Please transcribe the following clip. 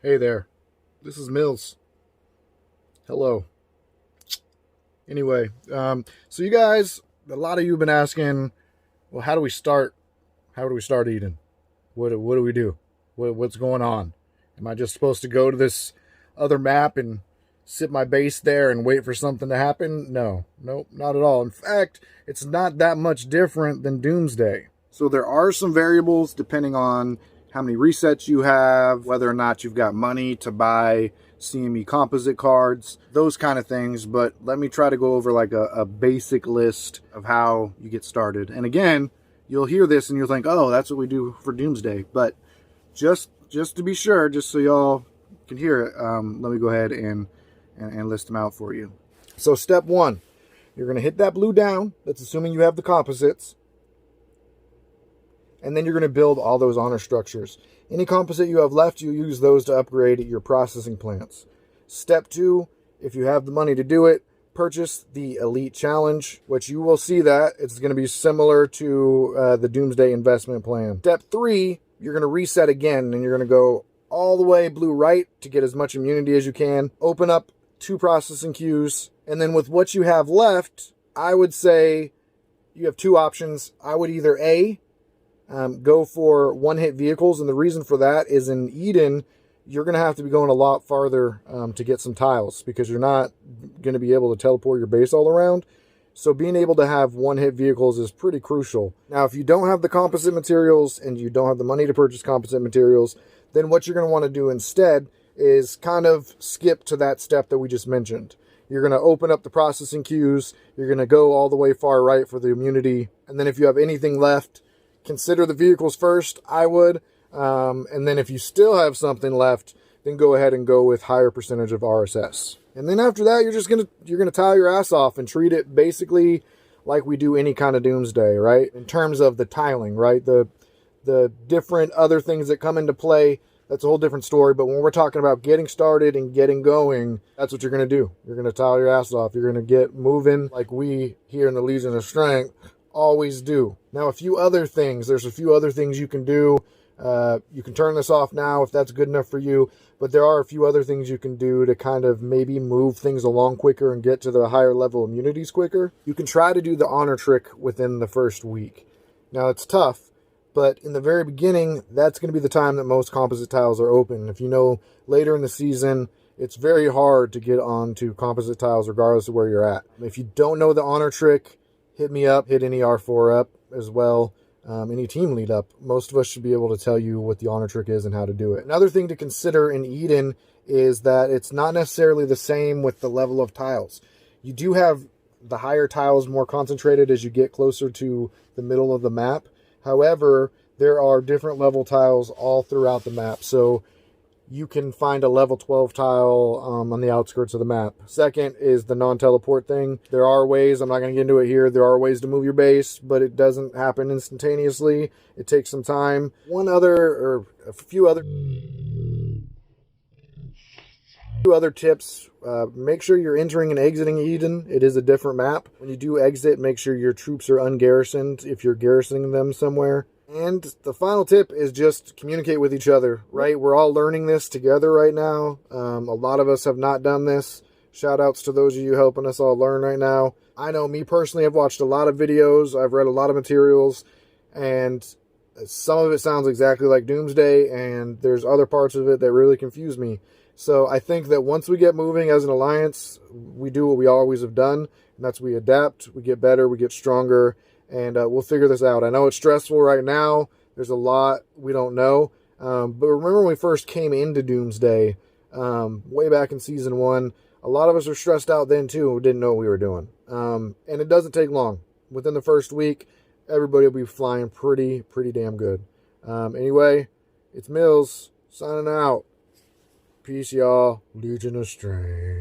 Hey there, this is Mills. Hello. Anyway, so you guys, a lot of you have been asking, well, how do we start? How do we start Eden? What do we do? What's going on? Am I just supposed to go to this other map and sit my base there and wait for something to happen? No, nope, not at all. In fact, it's not that much different than Doomsday. So there are some variables depending on how many resets you have, whether or not you've got money to buy CME composite cards, those kind of things. But let me try to go over like a basic list of how you get started. And again, you'll hear this and you'll think, oh, that's what we do for Doomsday. But just to be sure, just so y'all can hear it, let me go ahead and list them out for you. So step one, you're going to hit that blue down. That's assuming you have the composites. And then you're going to build all those honor structures. Any composite you have left, you use those to upgrade your processing plants. Step two, if you have the money to do it, purchase the Elite Challenge, which you will see that it's going to be similar to the Doomsday investment plan. Step three, you're going to reset again, and you're going to go all the way blue right to get as much immunity as you can. Open up 2 processing queues, and then with what you have left, I would say you have 2 options. I would either go for one-hit vehicles, and the reason for that is in Eden, you're going to have to be going a lot farther to get some tiles because you're not going to be able to teleport your base all around. So being able to have one-hit vehicles is pretty crucial. Now, if you don't have the composite materials and you don't have the money to purchase composite materials, then what you're going to want to do instead is kind of skip to that step that we just mentioned. You're going to open up the processing queues. You're going to go all the way far right for the immunity. And then if you have anything left, consider the vehicles first, I would. And then if you still have something left, then go ahead and go with higher percentage of RSS. And then after that, you're gonna tile your ass off and treat it basically like we do any kind of Doomsday, right? In terms of the tiling, right? The different other things that come into play, that's a whole different story. But when we're talking about getting started and getting going, that's what you're gonna do. You're gonna tile your ass off. You're gonna get moving like we here in the Legion of Strength always do. Now, there's a few other things you can do. You can turn this off now if that's good enough for you, but there are a few other things you can do to kind of maybe move things along quicker and get to the higher level immunities quicker. You can try to do the honor trick within the first week. Now, it's tough, but in the very beginning, that's going to be the time that most composite tiles are open. If you know later in the season, it's very hard to get onto composite tiles regardless of where you're at. If you don't know the honor trick, hit me up, hit any R4 up as well, any team lead up. Most of us should be able to tell you what the honor trick is and how to do it. Another thing to consider in Eden is that it's not necessarily the same with the level of tiles. You do have the higher tiles more concentrated as you get closer to the middle of the map. However, there are different level tiles all throughout the map. So you can find a level 12 tile on the outskirts of the map. Second is the non-teleport thing. There are ways, I'm not going to get into it here, there are ways to move your base, but it doesn't happen instantaneously. It takes some time. A few other tips. Make sure you're entering and exiting Eden. It is a different map. When you do exit, make sure your troops are ungarrisoned if you're garrisoning them somewhere. And the final tip is just communicate with each other, right? We're all learning this together right now. A lot of us have not done this. Shout outs to those of you helping us all learn right now. I know me personally, I've watched a lot of videos. I've read a lot of materials, and some of it sounds exactly like Doomsday, and there's other parts of it that really confuse me. So I think that once we get moving as an alliance, we do what we always have done, and that's we adapt, we get better, we get stronger, and we'll figure this out. I know it's stressful right now. There's a lot we don't know. But remember when we first came into Doomsday, way back in Season 1, a lot of us were stressed out then too. We didn't know what we were doing. And it doesn't take long. Within the first week, everybody will be flying pretty damn good. Anyway, it's Mills signing out. Peace, y'all. Legion of Strength.